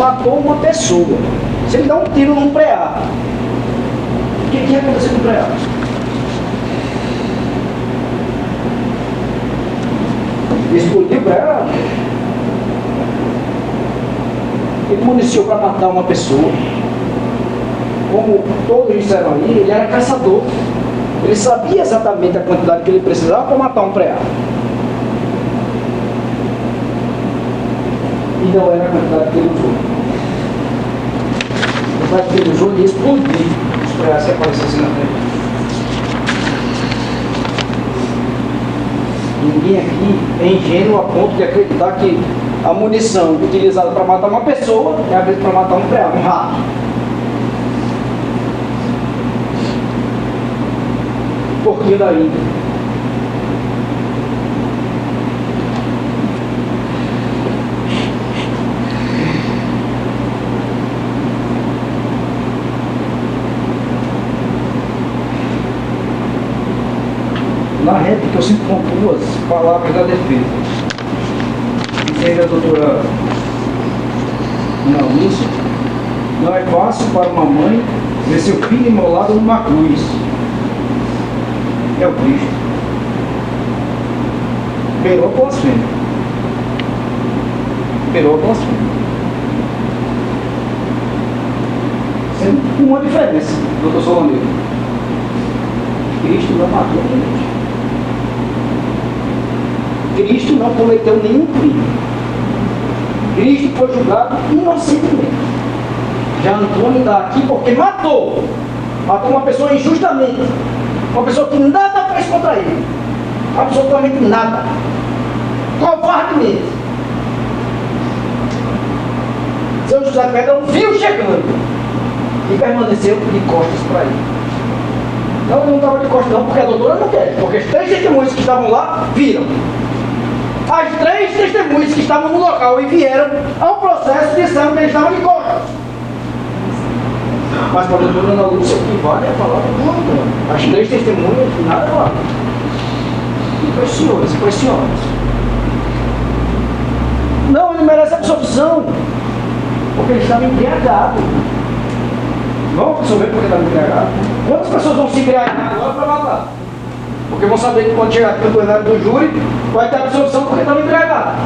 matou uma pessoa. Se ele dá um tiro num preá, o que ia acontecer com o preá? Explodiu o preá. Ele municiou para matar uma pessoa. Como todos disseram aí, ele era caçador. Ele sabia exatamente a quantidade que ele precisava para matar um preá. E não era a quantidade que ele usou. A quantidade que ele usou, ele explodiu os preás que aparecessem na frente. Ninguém aqui é ingênuo a ponto de acreditar que a munição utilizada para matar uma pessoa é a vez para matar um preá, um rato. Porquinho da Índia. Na réplica eu sempre pontuo as palavras da defesa. Diz a doutora Analícia: não é fácil para uma mãe ver seu filho imolado numa cruz. É o Cristo. Perou a blasfêmia. Perou a blasfêmia. Sendo uma diferença, doutor Soloneiro. Cristo não matou ninguém. Cristo não cometeu nenhum crime. Cristo foi julgado inocentemente. Já Antônio está aqui porque matou. Matou uma pessoa injustamente. Uma pessoa que nada fez contra ele. Absolutamente nada. Covardemente. Seu José Pedro viu chegando e permaneceu de costas para ele. Não, ele não estava de costas não, porque a doutora não quer. Porque as 3 testemunhas que estavam lá viram. As 3 testemunhas que estavam no local e vieram ao processo disseram que ele estava de costas. Mas para a doutora Ana Lúcia, o que vale é a palavra do Antônio. As 3 testemunhas, nada vale. E para os senhores, para as senhoras. Não, ele merece absolvição. Porque ele estava embriagado. Vão absolver porque estava embriagado. Quantas pessoas vão se embriagar agora para matar? Porque vão saber que quando chegar aqui no plenário do júri, vai ter absolvição porque estava embriagado.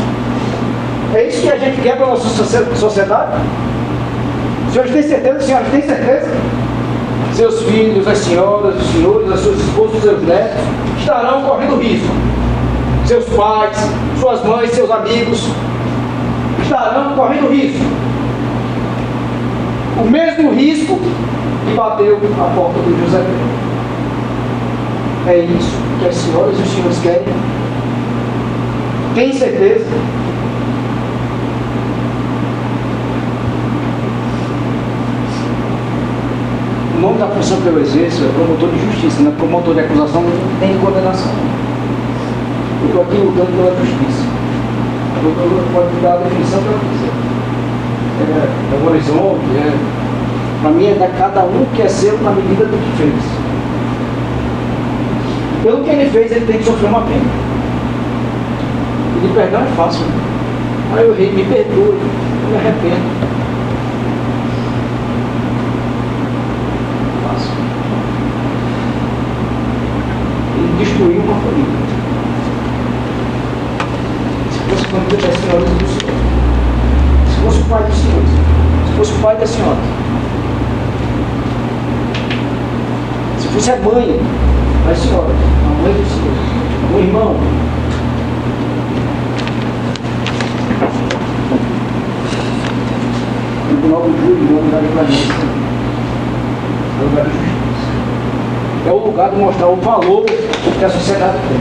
É isso que a gente quer para a nossa sociedade? Os senhores têm certeza? As senhoras têm certeza? Seus filhos, as senhoras, os senhores, as suas esposas, os seus netos estarão correndo risco. Seus pais, suas mães, seus amigos estarão correndo risco. O mesmo risco que bateu a porta do José Pedro. É isso que as senhoras e os senhores querem? Tem certeza? O nome da função que eu exerço é promotor de justiça, não é promotor de acusação, não tem condenação. Eu estou aqui lutando pela justiça. A doutora pode dar a definição que ela quiser. É um horizonte, para mim é dar cada um que é seu na medida do que fez. Pelo que ele fez, ele tem que sofrer uma pena. Pedir perdão é fácil. Aí eu errei, me perdoe, eu me arrependo. Fácil. Ele destruiu uma família. Se fosse a família das senhoras e do senhor. Se fosse o pai dos senhores. Se fosse o pai da senhora. Se fosse a mãe das senhoras, a mãe dos senhores, o irmão. O Tribunal do Júri, o lugar de planejamento, é o lugar de justiça. É o lugar de mostrar o valor que a sociedade tem.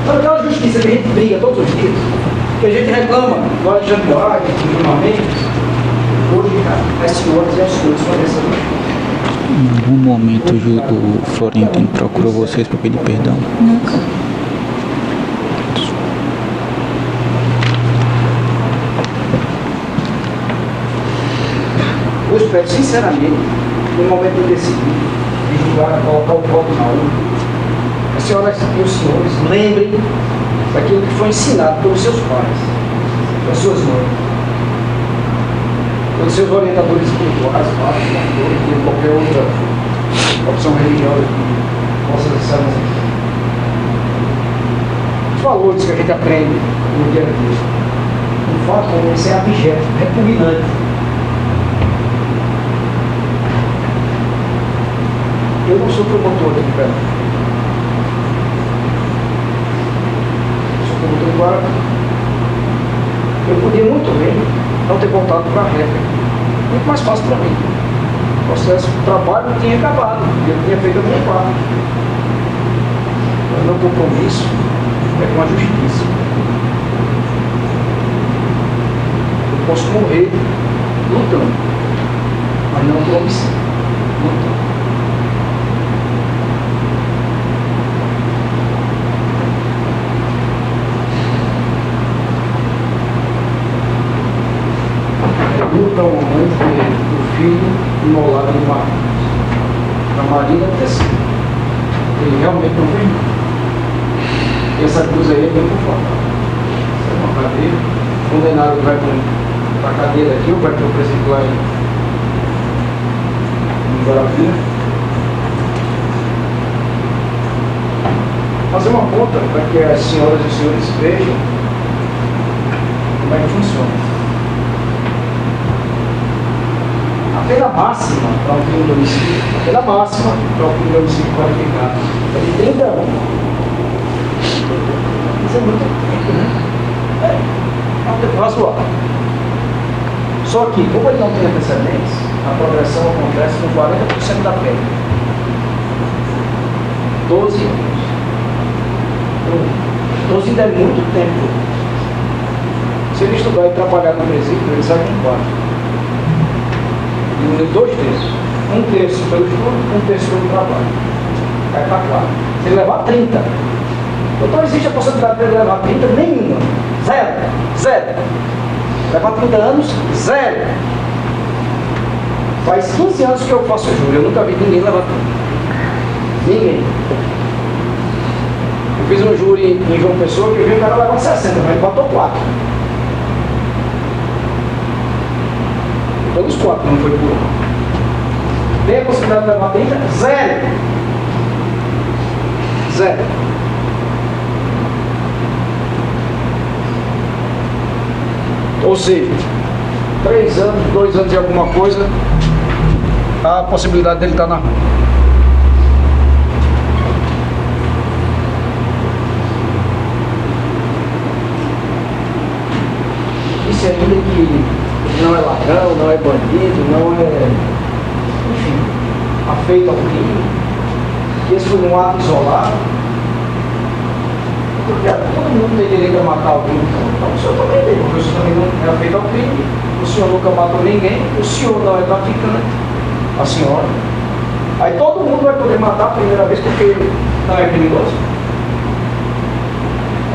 Sabe aquela justiça que a gente briga todos os dias, que a gente reclama do Alexandre Moraes, ultimamente, hoje as senhoras e as senhores são dessa justiça. Em algum momento o Florentino procurou vocês para pedir perdão? Nunca. Eu espero sinceramente, no momento de decidir, de julgar, colocar o voto na urna, as senhoras e os senhores lembrem daquilo que foi ensinado pelos seus pais, pelas suas mães. Todos seus orientadores espirituais, padres, pastores, e qualquer outra opção religiosa que possa ser os valores que a gente aprende no dia a dia. O fato como esse é abjeto, repugnante. Eu não sou promotor aqui de Belo. Sou promotor de Guarani. Eu podia muito bem não ter voltado para a réplica. Muito mais fácil para mim. O processo do trabalho tinha acabado. E eu tinha feito a minha parte. Mas o meu compromisso é com a justiça. Eu posso morrer lutando, mas não por homicídio. Lutando. Para uma mãe ter o filho imolado em Marina. Para Marina deve ter sido. Ele realmente não fez nada. E essa cruz aí é bem confortável. Isso é uma cadeira. O condenado vai para a cadeira daqui, ou vai para o presídio lá em Guarapira. Fazer uma conta para que as senhoras e os senhores vejam como é que funciona. A pena máxima para um crime de homicídio, a pena máxima para um crime de homicídio qualificado é de 30 anos. Isso é muito tempo, né? É um tempo razoável. Só que, como ele não tem antecedentes, a progressão acontece com 40% da pena. 12 anos. Então, 12 ainda é muito tempo. Se ele estudar e trabalhar no presídio, ele sai com 4. Diminui 2 terços. 1 terço pelo estudo, 1 terço pelo trabalho. Vai para 4. Se ele levar 30. Então existe a possibilidade de ele levar 30? Nenhuma. Zero. Levar 30 anos? Zero. Faz 15 anos que eu faço júri. Eu nunca vi ninguém levar 30. Ninguém. Eu fiz um júri em João Pessoa que eu vi o cara levando 60, mas ele botou 4. Pelos 4, não foi por 1. Tem a possibilidade de levar 30? Zero. Ou seja, 3 anos, 2 anos e alguma coisa, a possibilidade dele estar na rua. Isso ainda que não é ladrão, não é bandido, não é, enfim, afeito ao crime, que esse foi um ato isolado, porque todo mundo tem direito a matar alguém, então o senhor também tem, porque o senhor também não é afeito ao crime, o senhor nunca matou ninguém, o senhor não é traficante, a senhora, aí todo mundo vai poder matar a primeira vez porque ele não é criminoso.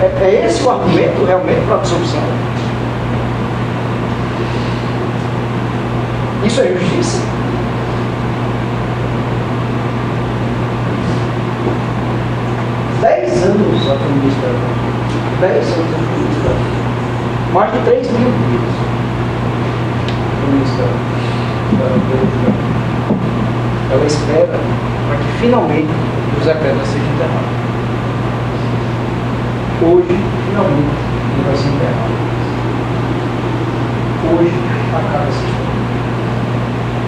É esse o argumento realmente para a dissolução. Isso é justiça? Dez anos a feminista, 10 anos a feminista, mais de 3 mil dias feminista. Ela espera para que finalmente José Pedro seja enterrado. Hoje, finalmente, ele vai ser enterrado. Hoje, acaba essa história.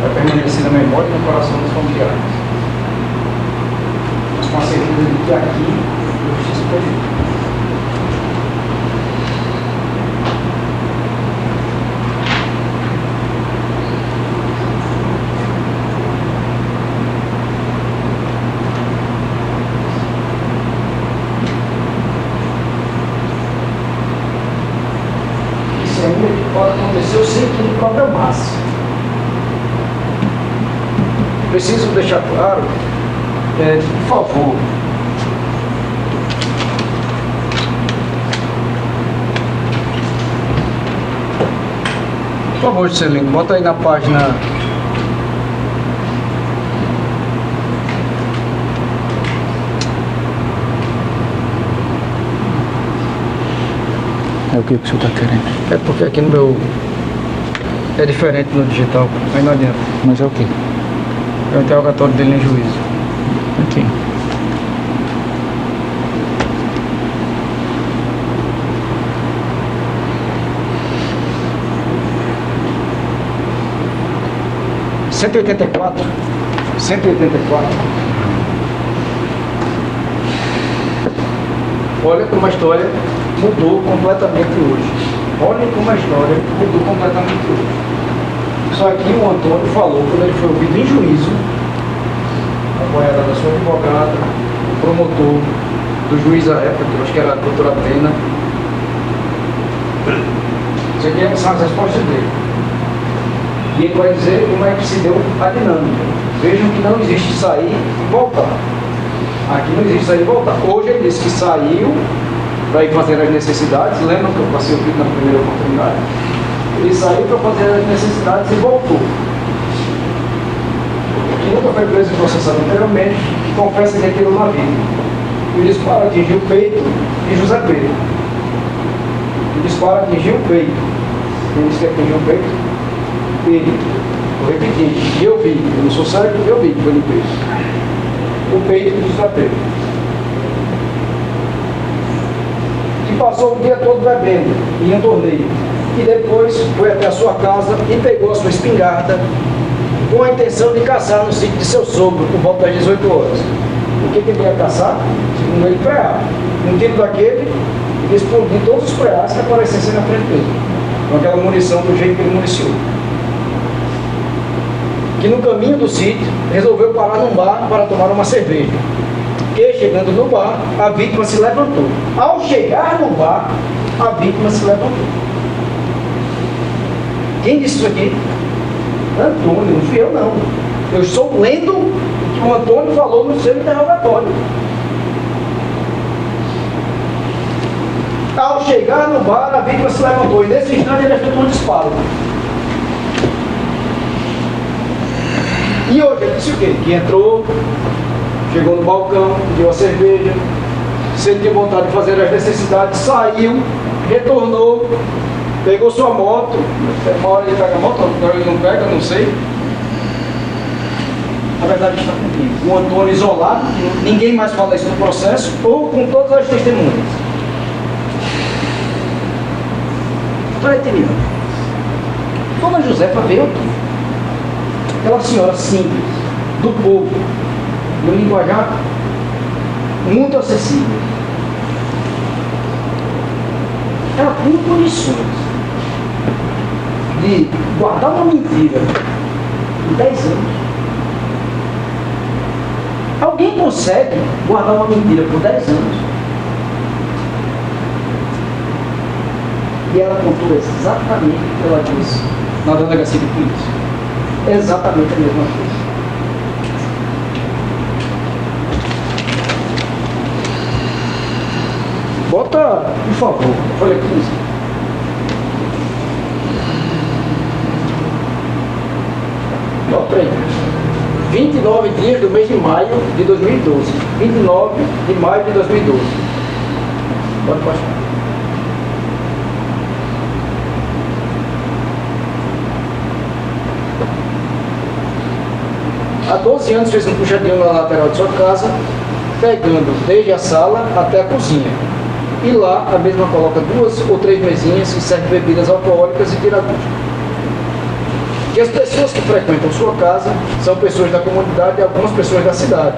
Vai permanecer na memória e no coração dos familiares. Mas com a certeza de que aqui a justiça foi feita. Isso ainda que pode acontecer sem que ele programasse. Preciso deixar claro, por favor, Juscelino, bota aí na página. É o que o senhor está querendo? É porque aqui no meu É diferente no digital, aí não adianta. Mas é o quê? É o interrogatório dele em juízo. Ok. Cento e oitenta e quatro. Olha como a história mudou completamente hoje. Olha como a história mudou completamente hoje. Só que o Antônio falou, quando ele foi ouvido em juízo, acompanhada da sua advogada, o promotor, do juiz à época, que eu acho que era a doutora Atena. Isso aqui são as respostas dele. E ele vai dizer como é que se deu a dinâmica. Vejam que não existe sair e voltar. Aqui não existe sair e voltar. Hoje ele disse que saiu para ir fazer as necessidades. Lembram que eu passei o vídeo na primeira oportunidade? Ele saiu para fazer as necessidades e voltou. Que nunca foi preso e processado anteriormente, que confessa que aquilo na vida. E dispara atingiu o peito de José Pedro. E dispara atingiu o peito. Ele disse que atingiu o peito. Ele, vou repetir, eu vi, eu não sou cego, eu vi que foi no peito. O peito de José Pedro. Que passou o dia todo bebendo em um torneio. E depois foi até a sua casa e pegou a sua espingarda com a intenção de caçar no sítio de seu sogro por volta das 18 horas. O que ele ia caçar? Segundo ele, preá. Um tiro daquele, ele explodiu todos os preás que aparecessem na frente dele. Com aquela munição do jeito que ele municiou. Que no caminho do sítio resolveu parar num bar para tomar uma cerveja. Que chegando no bar, a vítima se levantou. Ao chegar no bar, a vítima se levantou. Quem disse isso aqui? Antônio, não fui eu não. Eu estou lendo o que o Antônio falou no seu interrogatório. Ao chegar no bar, a vítima se levantou e nesse instante ele efetuou um disparo. E hoje ele disse o quê? Que entrou, chegou no balcão, pediu a cerveja, sentiu vontade de fazer as necessidades, saiu, retornou, pegou sua moto, uma hora ele pega a moto, outra hora ele não pega, não sei. Na verdade está comigo. O Antônio isolado, que ninguém mais fala isso no processo, ou com todas as testemunhas. Para entender. Dona Josefa veio aqui. Aquela senhora simples, do povo, no linguajar muito acessível. Ela tem condições de guardar uma mentira por 10 anos. Alguém consegue guardar uma mentira por 10 anos? E ela contou exatamente o que ela disse na delegacia de polícia. Exatamente a mesma coisa. Bota, por favor, folha 15. Ó, peraí. 29 dias do mês de maio de 2012. 29 de maio de 2012. Pode passar. Há 12 anos fez um puxadinho na lateral de sua casa, pegando desde a sala até a cozinha. E lá a mesma coloca 2 ou 3 mesinhas e serve bebidas alcoólicas e tira gosto. Que as pessoas que frequentam sua casa são pessoas da comunidade e algumas pessoas da cidade,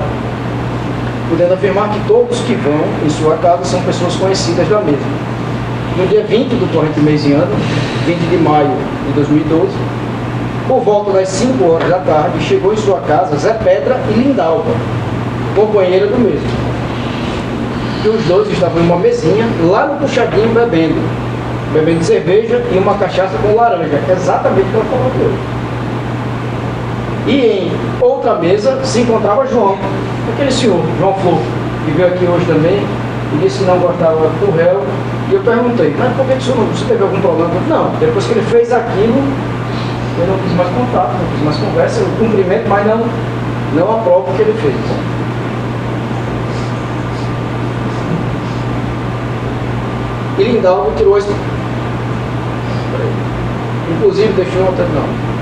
podendo afirmar que todos que vão em sua casa são pessoas conhecidas da mesma. No dia 20 do corrente mês em ano, 20 de maio de 2012, por volta das 5 horas da tarde, chegou em sua casa Zé Pedra e Lindalva, companheira do mesmo. E os dois estavam em uma mesinha, lá no puxadinho, bebendo cerveja e uma cachaça com laranja, exatamente o que ela falou hoje. E em outra mesa se encontrava João, aquele senhor, João Flor, que veio aqui hoje também, e disse que não gostava do réu. E eu perguntei, mas por que você teve algum problema? Não, depois que ele fez aquilo, eu não quis mais contato, não quis mais conversa, eu cumprimento, mas não aprovo o que ele fez. E Lindalva tirou esse... Inclusive, deixou outra não.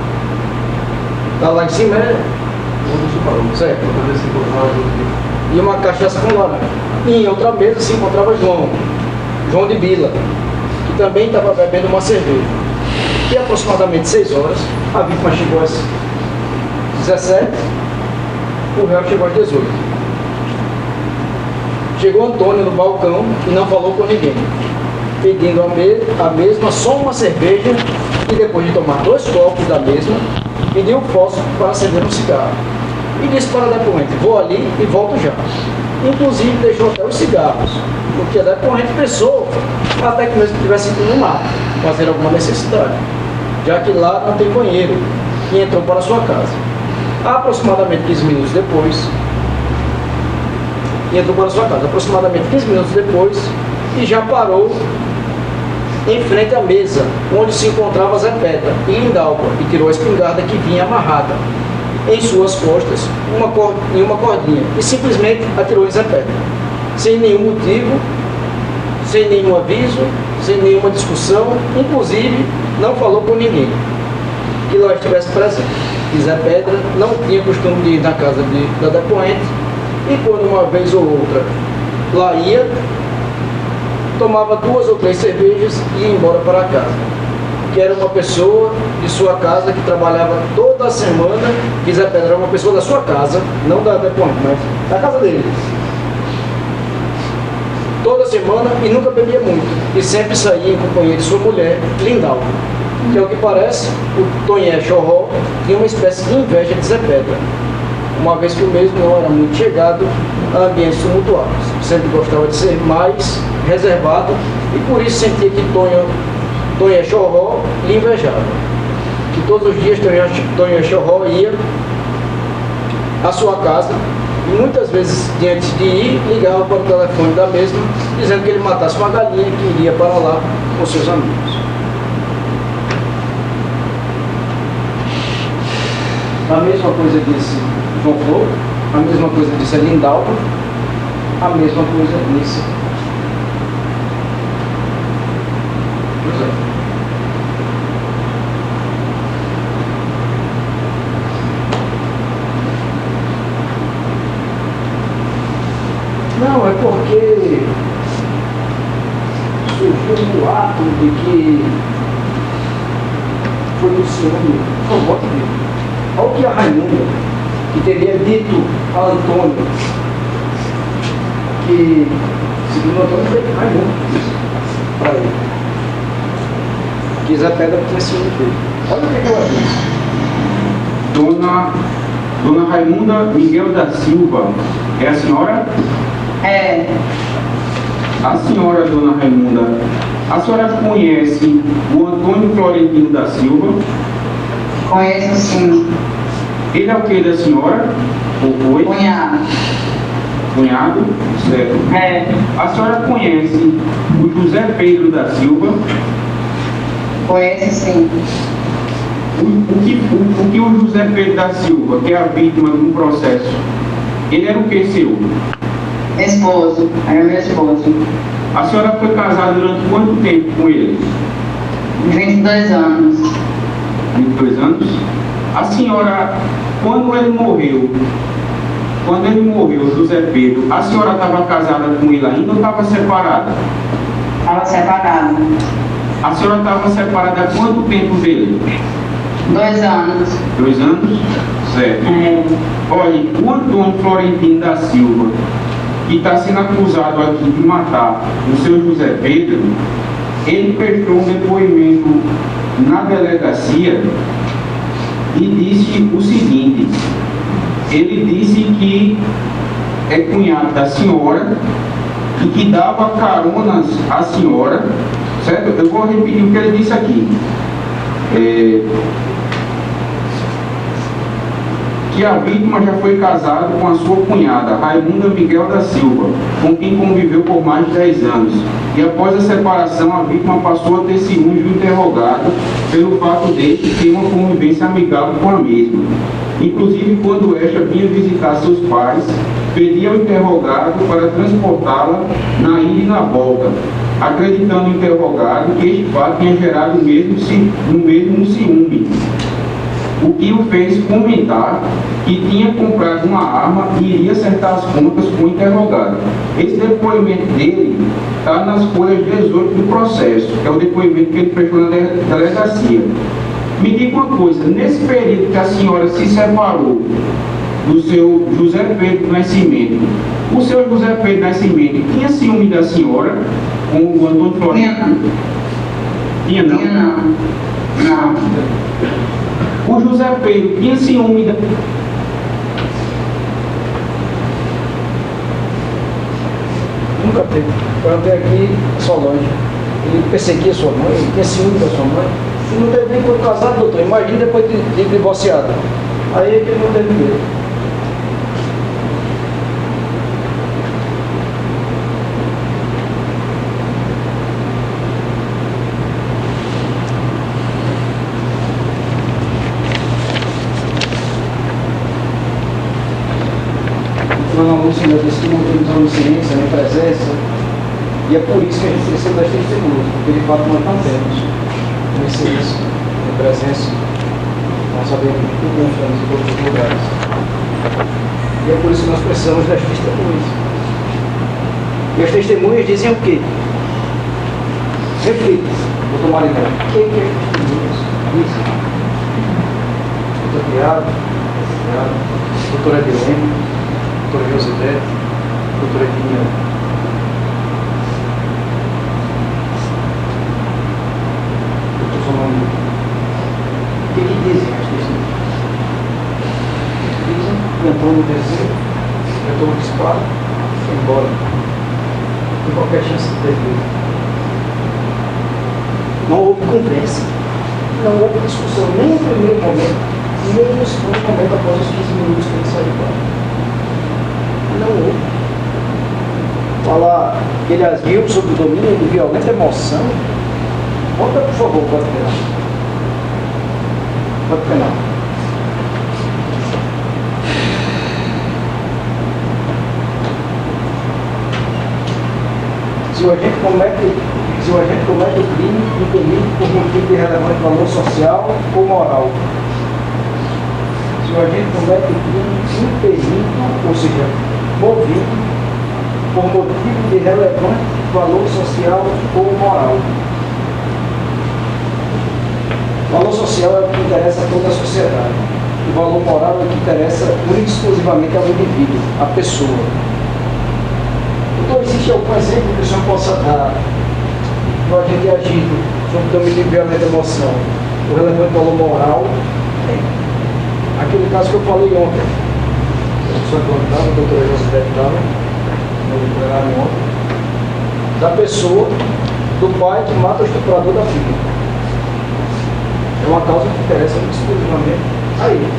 Tá lá em cima, certo? E uma cachaça com laranja. E em outra mesa se encontrava João de Bila, que também estava bebendo uma cerveja. E aproximadamente 6 horas, a vítima chegou às 17, o réu chegou às 18. Chegou Antônio no balcão e não falou com ninguém, pedindo a mesma só uma cerveja, e depois de tomar 2 copos da mesma, pediu o fósforo para acender um cigarro. E disse para a depoente: vou ali e volto já. Inclusive deixou até os cigarros, porque a depoente pensou até que mesmo estivesse indo no mar, fazer alguma necessidade, já que lá não tem banheiro, e entrou para sua casa. Aproximadamente 15 minutos depois, e já parou em frente à mesa, onde se encontrava Zé Pedra e Lindalva, e tirou a espingarda que vinha amarrada em suas costas em uma cordinha, e simplesmente atirou em Zé Pedra, sem nenhum motivo, sem nenhum aviso, sem nenhuma discussão, inclusive não falou com ninguém que lá estivesse presente. E Zé Pedra não tinha costume de ir na casa da depoente, e quando uma vez ou outra lá ia, tomava 2 ou 3 cervejas e ia embora para casa. Que era uma pessoa de sua casa que trabalhava toda a semana, que Zé Pedra era uma pessoa da sua casa, não da depoente, mas da casa dele. Toda semana e nunca bebia muito, e sempre saía em companhia de sua mulher, Lindalva. Que ao que parece, o Tonhé Chorró tinha uma espécie de inveja de Zé Pedra, uma vez que o mesmo não era muito chegado a ambientes tumultuados, sempre gostava de ser mais reservado, e por isso sentia que Tonhé Chorró lhe invejava. Que todos os dias Tonhé Chorró ia à sua casa, e muitas vezes, antes de ir, ligava para o telefone da mesma, dizendo que ele matasse uma galinha que iria para lá com seus amigos. A mesma coisa disse João Flor, a mesma coisa disse Lindalva, a mesma coisa disse José. Não, é porque surgiu um boato de que foi do ciúme, foi o voto dele. Olha o que a Raimunda, que teria dito a Antônio, que, segundo Antônio, foi Raimundo que disse para ele, que Zé Pedra tinha sido dele. Olha o que ela disse. Dona Raimunda Miguel da Silva, é a senhora? É. A senhora, Dona Raimunda, a senhora conhece o Antônio Florentino da Silva? Conheço sim. Ele é o que da senhora? Ou foi? Cunhado. Cunhado? Certo. É. A senhora conhece o José Pedro da Silva? Conheço sim. O que o José Pedro da Silva, que é a vítima de um processo, ele era o que seu? Esposo. Era meu esposo. A senhora foi casada durante quanto tempo com ele? 22 anos. 22 anos? A senhora, quando ele morreu, José Pedro, a senhora estava casada com ele ainda ou estava separada? Estava separada. A senhora estava separada há quanto tempo dele? 2 anos. 2 anos? Certo. Olha, o Antônio Florentino da Silva, que está sendo acusado aqui de matar o seu José Pedro, ele prestou um depoimento na delegacia e disse o seguinte: ele disse que é cunhado da senhora e que dava caronas à senhora, certo? Eu vou repetir o que ele disse aqui. Que a vítima já foi casada com a sua cunhada, Raimunda Miguel da Silva, com quem conviveu por mais de 10 anos. E após a separação, a vítima passou a ter ciúmes do interrogado pelo fato dele ter uma convivência amigável com a mesma. Inclusive, quando esta vinha visitar seus pais, pedia ao interrogado para transportá-la na ida e na volta. acreditando o interrogado que este fato tinha gerado o mesmo ciúme, o que o fez comentar que tinha comprado uma arma e iria acertar as contas com o interrogado. Esse depoimento dele está nas folhas 18 do processo, que é o depoimento que ele prestou na delegacia. Me diga uma coisa, nesse período que a senhora se separou do seu José Pedro Nascimento, o seu José Pedro Nascimento tinha ciúme da senhora com o Antônio Floriano? Tinha não? Tinha não. Não. O José Pedro tinha ciúme da... Nunca teve. Eu até aqui, Solange. Ele perseguia sua mãe, ele tinha ciúme da sua mãe. E não teve nem quando casado, doutor. Imagina depois de divorciado. Aí é que ele não teve medo. Dona Lúcia ainda disse que não temos a onisciência, nem presença, e é por isso que a gente precisa das testemunhas, porque de fato nós não temos onisciência, nem presença, nós sabemos que tudo nós estamos em todos os lugares. E é por isso que nós precisamos das testemunhas. E as testemunhas dizem o quê? Reflita, doutor Marinho, o que é que as testemunhas dizem? Doutor Tiago, doutora Edilene, doutora José, doutora Edinha. Doutor Solano. O que dizem as testemunhas? Dizem que entrou no desenho, entrou no disparo, foi embora. Tem qualquer chance de ter vindo. Não houve conversa, não houve discussão, nem no primeiro momento, nem no segundo momento após os 15 minutos que ele saiu de lá. Não houve. Falar que ele agiu sob o domínio de violenta emoção. Conta, por favor, Código Penal. Código Penal. Se o agente comete o crime impedido por motivo de relevante valor social ou moral. Se o agente comete o crime impedido, ou seja, movido por motivo de relevante valor social ou moral. O valor social é o que interessa a toda a sociedade. O valor moral é o que interessa única e exclusivamente ao indivíduo, à pessoa. Então, existe algum exemplo que o senhor possa dar do agente agido sob domínio de violenta emoção, o relevante valor moral? Aquele caso que eu falei ontem. A pessoa plantava, a doutora José estava no plenário ontem, da pessoa, do pai que mata o estuprador da filha. É uma causa que interessa exclusivamente a ele.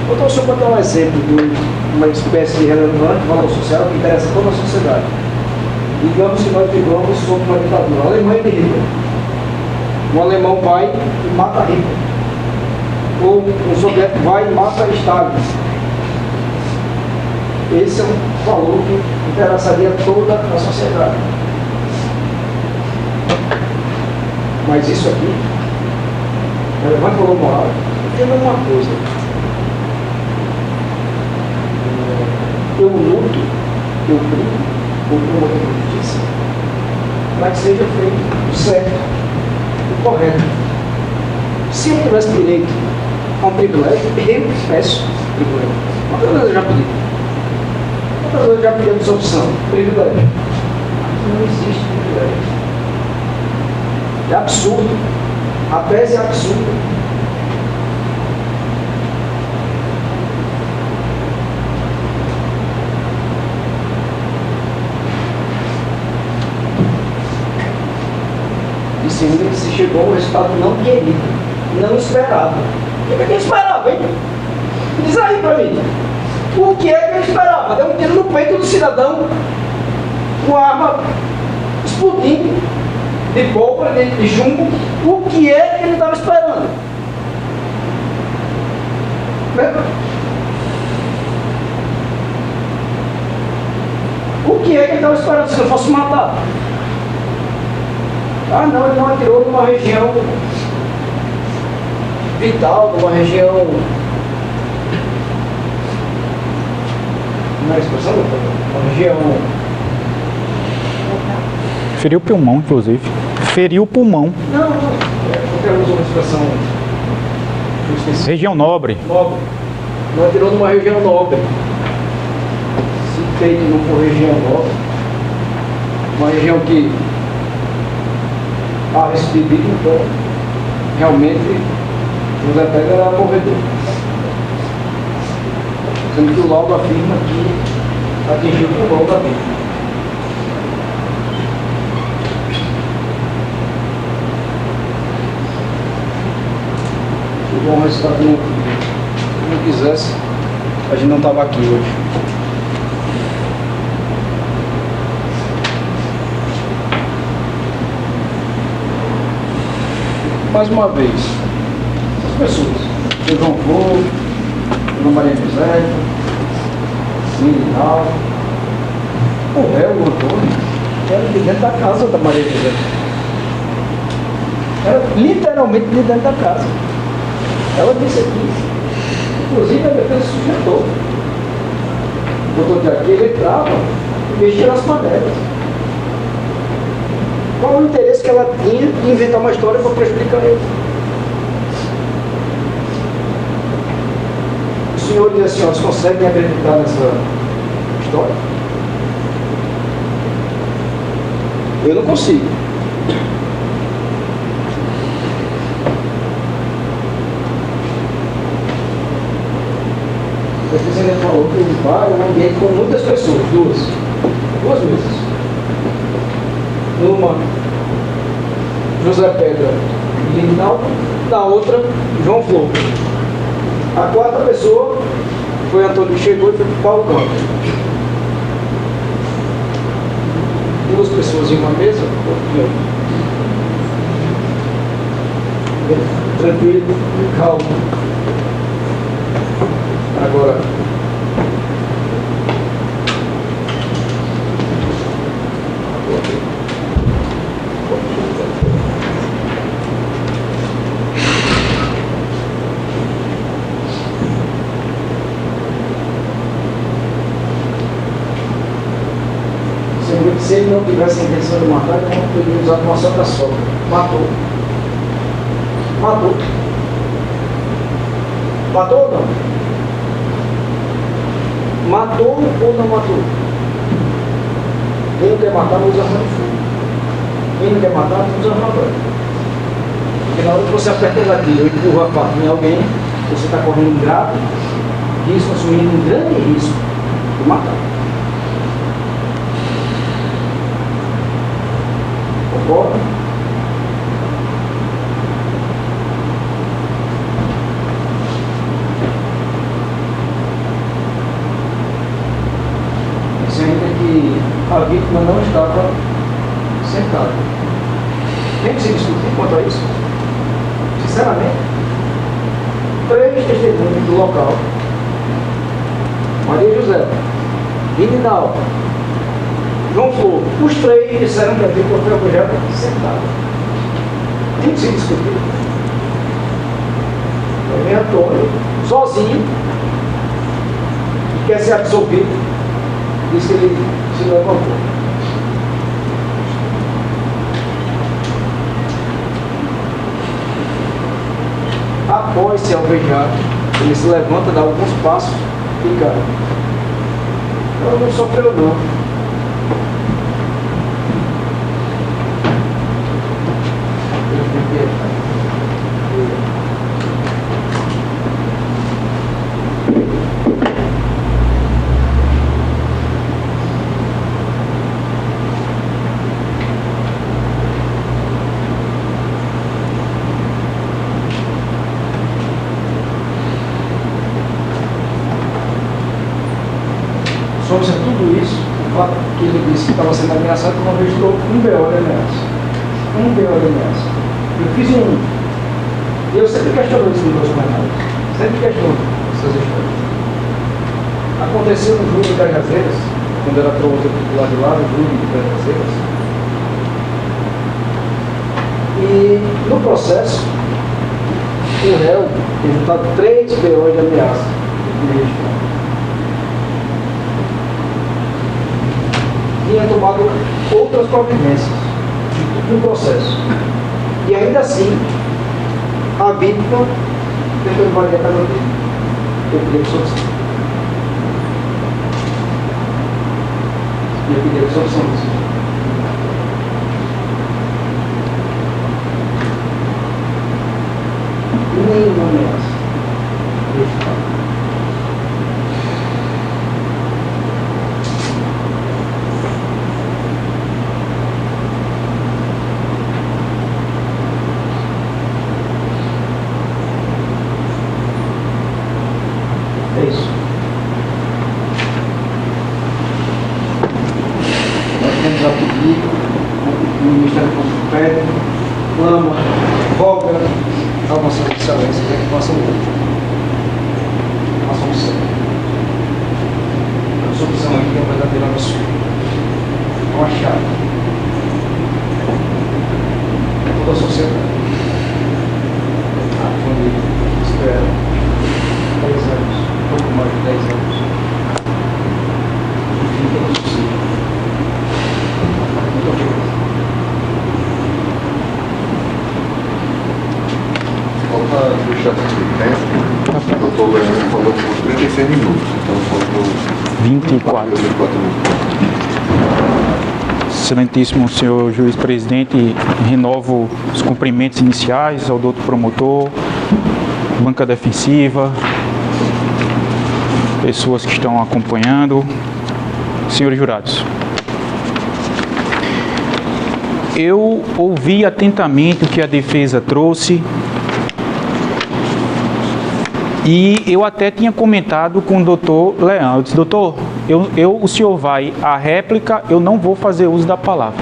Então, o senhor pode dar um exemplo de uma espécie de relevante valor social que interessa a toda a sociedade. Digamos que nós vivamos sob uma ditadura. A Alemanha de Hitler. Um alemão vai e mata Hitler. Ou um soviético vai e mata Stalin. Esse é um valor que interessaria toda a sociedade. Mas isso aqui, relevante valor moral, entenda uma coisa. Eu luto, eu brigo, ou promover a justiça, para que seja feito o certo, o correto. Se eu tivesse direito a um privilégio, eu peço privilégio. Quantas vezes eu já pedi? Quantas vezes eu já pedi a absorção? Privilégio. Aqui não existe privilégio. É absurdo. A tese é absurda. E segundo que se chegou a um resultado não querido, não esperado. O que ele esperava, hein? Diz aí pra mim. O que é que ele esperava? Deu um tiro no peito do cidadão, com a arma explodindo, de pólvora, de chumbo. O que é que ele estava esperando? O que que ele estava esperando se eu fosse matar? Ah não, ele não atirou numa região vital, numa região... Não é expressão, uma região... Feriu o pulmão, inclusive. Feriu o pulmão. Não, qualquer uso uma expressão... eu esqueci. Região nobre. Nobre. Não atirou numa região nobre. Se feito não for região nobre, uma região que há esse perigo, então realmente José Pedro era morredor. Sendo que o laudo afirma que atingiu o pulmão da vítima. Se o bom resultado não quisesse, a gente não estava aqui hoje. Mais uma vez, as pessoas, o João Flor, Dona Maria José, Mirinal, o réu, o Antônio, era de dentro da casa da Maria José. Era literalmente de dentro da casa. Ela disse aqui, inclusive a defesa sustentou. Botou de aqui, ele entrava e mexia nas panelas. Qual o interesse que ela tinha de inventar uma história para prejudicar ele? Os senhores e as senhoras conseguem acreditar nessa história? Eu não consigo. O presidente falou que o bar é um ambiente com muitas pessoas, duas vezes. Numa, José Pedro e Linaldo, na outra, João Flor. A quarta pessoa foi Antônio que chegou e foi para o Paulo Campos. Duas pessoas em uma mesa, tranquilo, calmo. Agora, se ele não tivesse a intenção de matar, ele não poderia usar uma santa sogra. Matou. Matou. Matou ou não? Matou ou não matou? Quem não quer matar, não usa arma de fogo. Quem não quer matar, não usa arma branca. Porque na hora que você aperta o gatilho ou empurra a faca em alguém, você está correndo um grave risco, assumindo um grande risco de matar. Concorda? Ainda que a vítima não estava sentada. Tem que se discutir quanto a isso? Sinceramente, 3 testemunhas do local, Maria José, Rinaldo, João Flor, os 3 disseram que a vítima foi objeto sentada. Tem que se discutir. Aí vem Antônio, sozinho, que quer ser absolvido. Diz que ele se levantou. Após se alvejar, ele se levanta, dá alguns passos e cai. Ela não sofreu não. Somos tudo isso, o fato que ele disse que estava sendo ameaçado, que uma vez registrou um BO de ameaça. Um BO de ameaça. Eu fiz um. E eu sempre questiono isso nos meus comentários. Sempre questiono essas histórias. Aconteceu no Júlio das Jazeiras, quando era promotor popular de lá, no Júlio de Pedras. E no processo, o réu tem juntado 3 BOs de ameaça. E é tomado outras providências no processo. E ainda assim, a vítima tentou invadir a casa dele. Eu pedi absolvição. E eu pedi absolvição disso. Nenhuma ameaça. É isso. Nós temos a pedir, o Ministério Público pede, clama, roga a Vossa Excelência para que façam uma solução. A solução aqui é a verdadeira absurda. É uma chave. Toda a sociedade. A família espera 10 anos, pouco mais de 10 anos. E fica no suicídio. Muito obrigado. Só para deixar esse tempo, o doutor Leandro falou por 36 minutos, então faltou 24. 24 minutos. Excelentíssimo senhor juiz presidente, renovo os cumprimentos iniciais ao doutor promotor, banca defensiva, pessoas que estão acompanhando, senhores jurados. Eu ouvi atentamente o que a defesa trouxe e eu até tinha comentado com o doutor Leandro. Eu disse, doutor, o senhor vai à réplica, eu não vou fazer uso da palavra.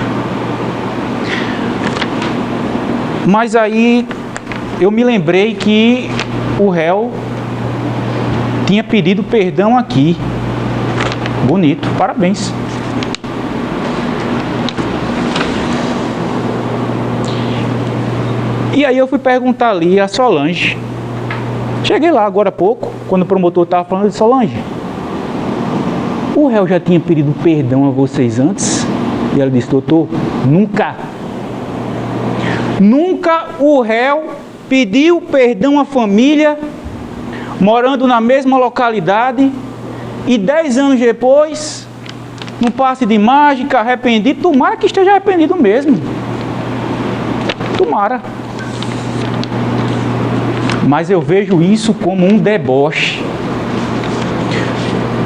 Mas aí eu me lembrei que o réu tinha pedido perdão aqui. Bonito, parabéns. E aí eu fui perguntar ali a Solange. Cheguei lá agora há pouco, quando o promotor estava falando de Solange. O réu já tinha pedido perdão a vocês antes? E ela disse, doutor, nunca. Nunca o réu pediu perdão à família, morando na mesma localidade, e 10 anos depois, num passe de mágica, arrependido. Tomara que esteja arrependido mesmo. Tomara. Mas eu vejo isso como um deboche,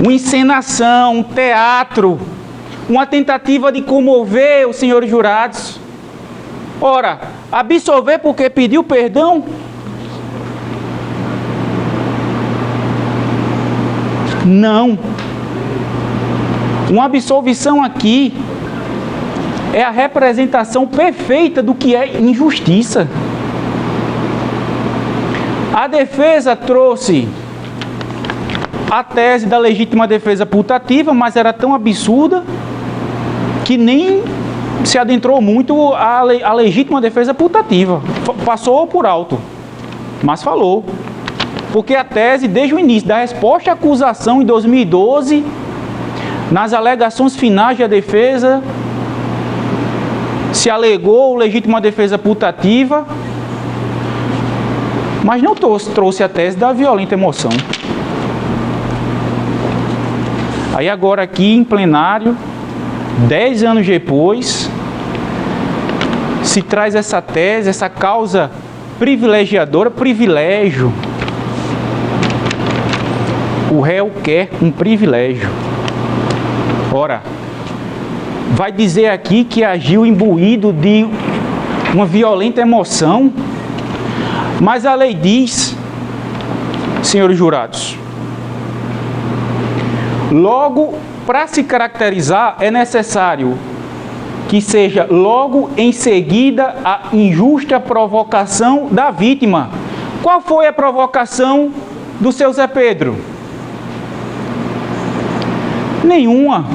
uma encenação, um teatro, uma tentativa de comover os senhores jurados. Ora, absolver porque pediu perdão? Não. Uma absolvição aqui é a representação perfeita do que é injustiça. A defesa trouxe a tese da legítima defesa putativa, mas era tão absurda que nem se adentrou muito a legítima defesa putativa. Passou por alto, mas falou. Porque a tese, desde o início da resposta à acusação em 2012, nas alegações finais da defesa, se alegou legítima defesa putativa, mas não trouxe a tese da violenta emoção. Aí agora aqui em plenário, 10 anos depois, se traz essa tese, essa causa privilegiadora, privilégio. O réu quer um privilégio. Ora, vai dizer aqui que agiu imbuído de uma violenta emoção, mas a lei diz, senhores jurados, logo, para se caracterizar, é necessário que seja logo em seguida a injusta provocação da vítima. Qual foi a provocação do seu Zé Pedro? Nenhuma.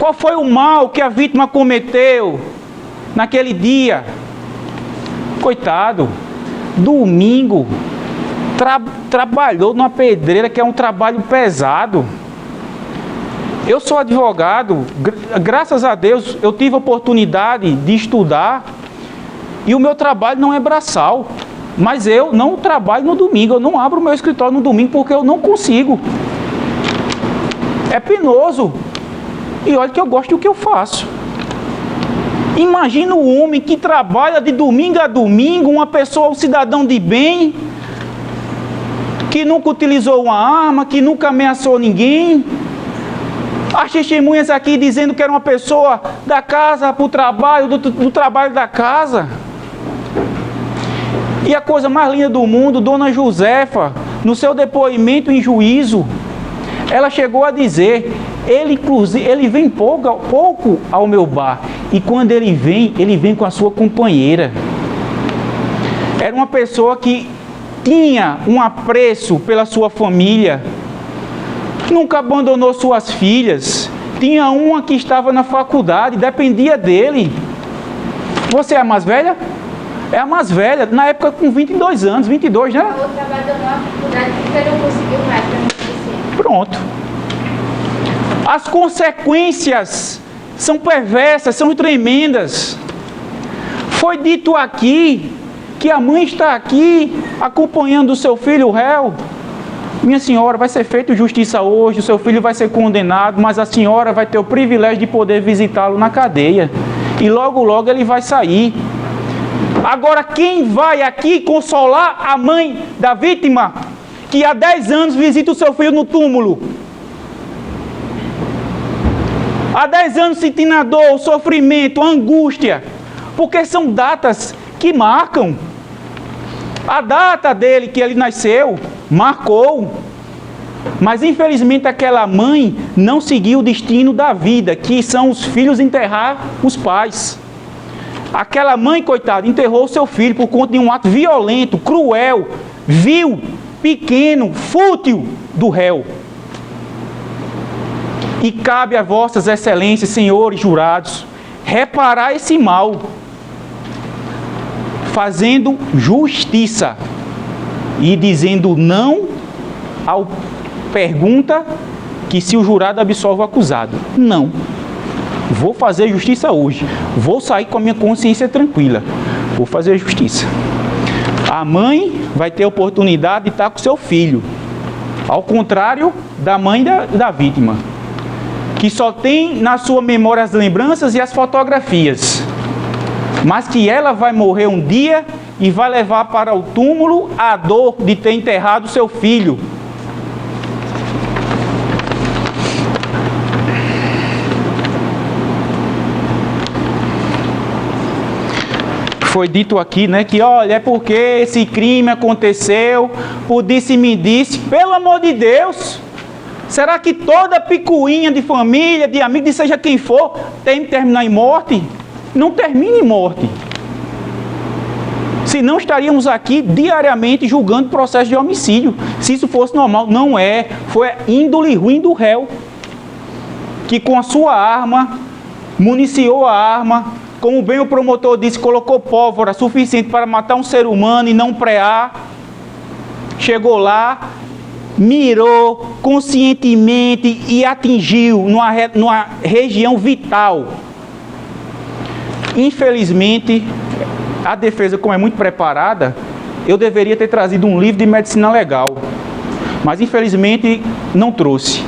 Qual foi o mal que a vítima cometeu naquele dia? Coitado, domingo, trabalhou numa pedreira, que é um trabalho pesado. Eu sou advogado, graças a Deus eu tive a oportunidade de estudar, e o meu trabalho não é braçal, mas eu não trabalho no domingo, eu não abro o meu escritório no domingo porque eu não consigo. É penoso, e olha que eu gosto do que eu faço. Imagina o homem que trabalha de domingo a domingo, uma pessoa, um cidadão de bem, que nunca utilizou uma arma, que nunca ameaçou ninguém. As testemunhas aqui dizendo que era uma pessoa da casa para o trabalho, do trabalho da casa. E a coisa mais linda do mundo, Dona Josefa, no seu depoimento em juízo, ela chegou a dizer: ele vem pouco ao meu bar, e quando ele vem com a sua companheira. Era uma pessoa que tinha um apreço pela sua família, nunca abandonou suas filhas, tinha uma que estava na faculdade, dependia dele. Você é a mais velha? É a mais velha, na época com 22 anos, 22, né? A outra abandonou a faculdade porque não conseguiu mais para não. Pronto. As consequências são perversas, são tremendas. Foi dito aqui que a mãe está aqui acompanhando o seu filho, o réu. Minha senhora, vai ser feita justiça hoje, o seu filho vai ser condenado, mas a senhora vai ter o privilégio de poder visitá-lo na cadeia. E logo, logo ele vai sair. Agora, quem vai aqui consolar a mãe da vítima, que há 10 anos visita o seu filho no túmulo? Há 10 anos sentindo a dor, o sofrimento, a angústia, porque são datas que marcam. A data dele, que ele nasceu, marcou. Mas infelizmente aquela mãe não seguiu o destino da vida, que são os filhos enterrar os pais. Aquela mãe, coitada, enterrou seu filho por conta de um ato violento, cruel, vil, pequeno, fútil do réu. E cabe a vossas excelências, senhores jurados, reparar esse mal, fazendo justiça e dizendo não à pergunta que se o jurado absolve o acusado. Não. Vou fazer justiça hoje. Vou sair com a minha consciência tranquila. Vou fazer justiça. A mãe vai ter a oportunidade de estar com seu filho. Ao contrário da mãe da vítima, que só tem na sua memória as lembranças e as fotografias. Mas que ela vai morrer um dia e vai levar para o túmulo a dor de ter enterrado seu filho. Foi dito aqui, né, que olha, é porque esse crime aconteceu, por disse-me-disse. Pelo amor de Deus, será que toda picuinha de família, de amigo, de seja quem for, tem que terminar em morte? Não termine em morte. Senão estaríamos aqui diariamente julgando processo de homicídio. Se isso fosse normal, não é. Foi a índole ruim do réu, que com a sua arma, municiou a arma, como bem o promotor disse, colocou pólvora suficiente para matar um ser humano e não prear. Chegou lá, mirou conscientemente e atingiu numa região vital. Infelizmente, a defesa, como é muito preparada, eu deveria ter trazido um livro de medicina legal, mas infelizmente não trouxe.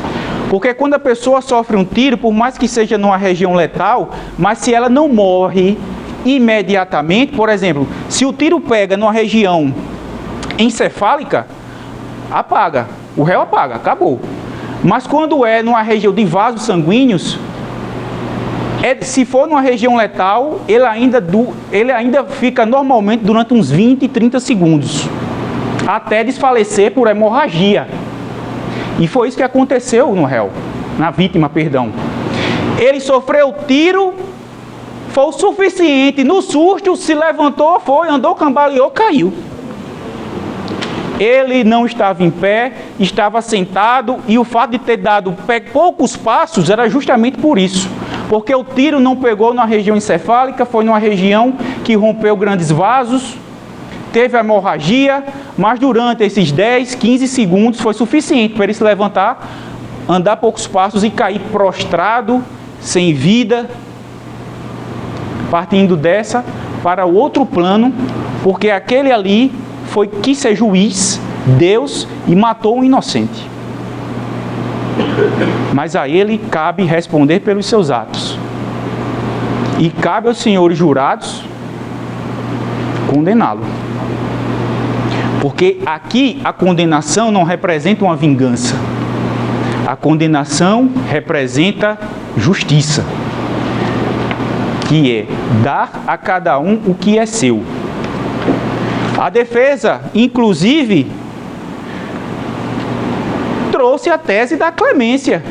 Porque quando a pessoa sofre um tiro, por mais que seja numa região letal, mas se ela não morre imediatamente, por exemplo, se o tiro pega numa região encefálica, apaga, o réu apaga, acabou. Mas quando é numa região de vasos sanguíneos, se for numa região letal, ele ainda fica normalmente durante uns 20, 30 segundos, até desfalecer por hemorragia. E foi isso que aconteceu no réu, na vítima, perdão. Ele sofreu tiro, foi o suficiente, no susto, se levantou, foi, andou, cambaleou, caiu. Ele não estava em pé, estava sentado, e o fato de ter dado poucos passos era justamente por isso. Porque o tiro não pegou na região encefálica, foi numa região que rompeu grandes vasos, teve hemorragia, mas durante esses 10, 15 segundos foi suficiente para ele se levantar, andar poucos passos e cair prostrado, sem vida, partindo dessa para o outro plano, porque aquele ali quis ser juiz, Deus, e matou um inocente. Mas a ele cabe responder pelos seus atos. E cabe aos senhores jurados condená-lo. Porque aqui a condenação não representa uma vingança. A condenação representa justiça, que é dar a cada um o que é seu. A defesa, inclusive, trouxe a tese da clemência.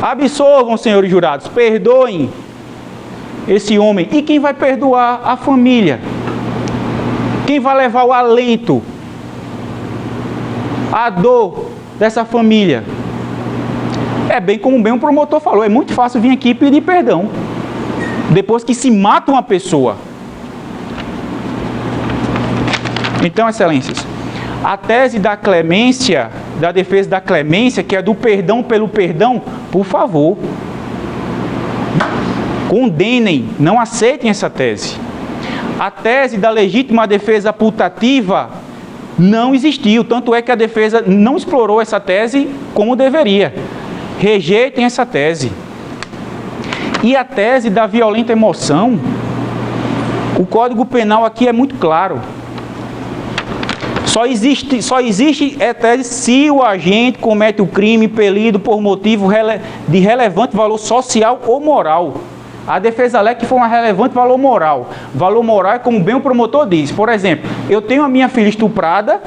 Absolvam, senhores jurados, perdoem esse homem. E quem vai perdoar? A família. Quem vai levar o alento, a dor dessa família? É bem como bem um promotor falou, é muito fácil vir aqui pedir perdão depois que se mata uma pessoa. Então, excelências, a tese da clemência, da defesa da clemência, que é do perdão pelo perdão, por favor, condenem, não aceitem essa tese. A tese da legítima defesa putativa não existiu, tanto é que a defesa não explorou essa tese como deveria. Rejeitem essa tese. E a tese da violenta emoção, o Código Penal aqui é muito claro. Só existe tese se o agente comete o crime impelido por motivo de relevante valor social ou moral. A defesa alega que foi um relevante valor moral. Valor moral é como bem o promotor diz. Por exemplo, eu tenho a minha filha estuprada,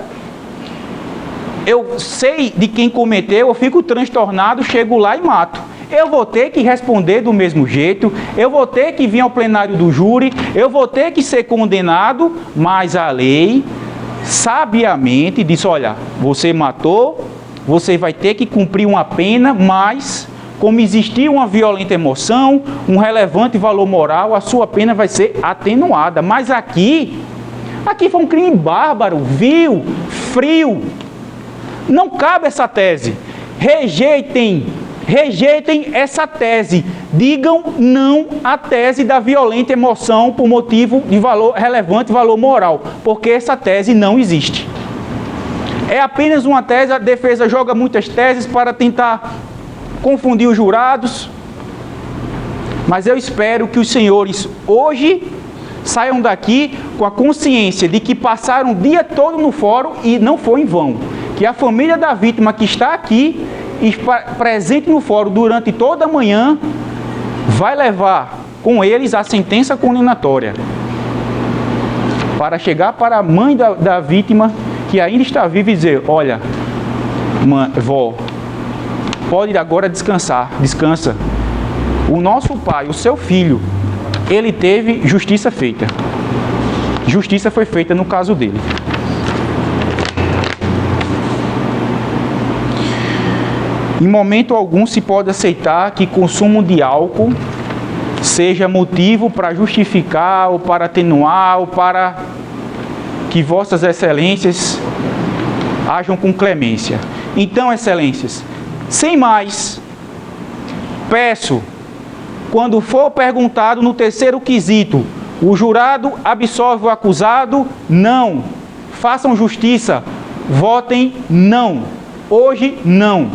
eu sei de quem cometeu, eu fico transtornado, chego lá e mato. Eu vou ter que responder do mesmo jeito, eu vou ter que vir ao plenário do júri, eu vou ter que ser condenado, mas a lei sabiamente disse, olha, você matou, você vai ter que cumprir uma pena, mas como existia uma violenta emoção, um relevante valor moral, a sua pena vai ser atenuada. Mas aqui foi um crime bárbaro, vil, frio. Não cabe essa tese. Rejeitem essa tese. Digam não à tese da violenta emoção por motivo de relevante valor moral, porque essa tese não existe. É apenas uma tese, a defesa joga muitas teses para tentar confundir os jurados, mas eu espero que os senhores hoje saiam daqui com a consciência de que passaram o dia todo no fórum e não foi em vão. Que a família da vítima que está aqui e presente no fórum durante toda a manhã vai levar com eles a sentença condenatória para chegar para a mãe da vítima que ainda está viva e dizer, olha, vó, pode agora descansar, descansa. O nosso pai, o seu filho, ele teve justiça feita. Justiça foi feita no caso dele. Em momento algum se pode aceitar que consumo de álcool seja motivo para justificar ou para atenuar ou para que vossas excelências ajam com clemência. Então, excelências, sem mais, peço, quando for perguntado no terceiro quesito, o jurado absolve o acusado? Não. Façam justiça. Votem não. Hoje, não.